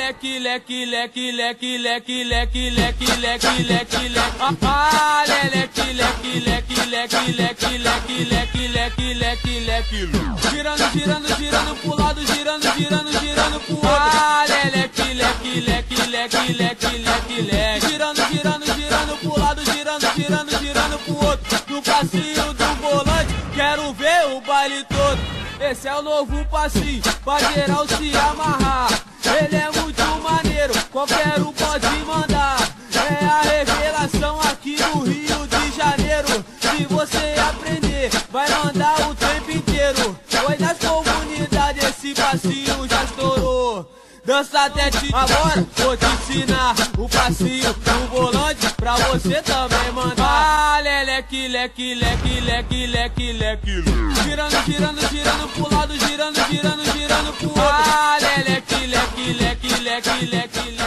leque, leque, leque, leque, leque, leque, leque, leque, leque, leque. Ah, leque, leque, leque, leque, leque, leque, leque, leque, leque, leque. Girando, girando, girando pro lado, girando, girando, girando pro outro. Ah, leque, leque, leque, leque, leque, leque, leque. Girando, girando, girando pro lado, girando, girando, girando pro outro. No passinho do volante, quero ver o baile todo. Esse é o novo passinho, pra geral se amarrar. Ele é muito maneiro, qualquer um pode mandar. É a revelação aqui no Rio de Janeiro. Se você aprender, vai mandar o tempo inteiro. Foi nas comunidades, esse passinho já estourou. Dança até te... Agora vou te ensinar o passinho do volante pra você também mandar. Ah, leque, leque, leque, leque, leque, leque. Girando, girando, girando pro lado, girando, girando, girando pro outro. Ah, leque, leque, leque, leque, leque, leque.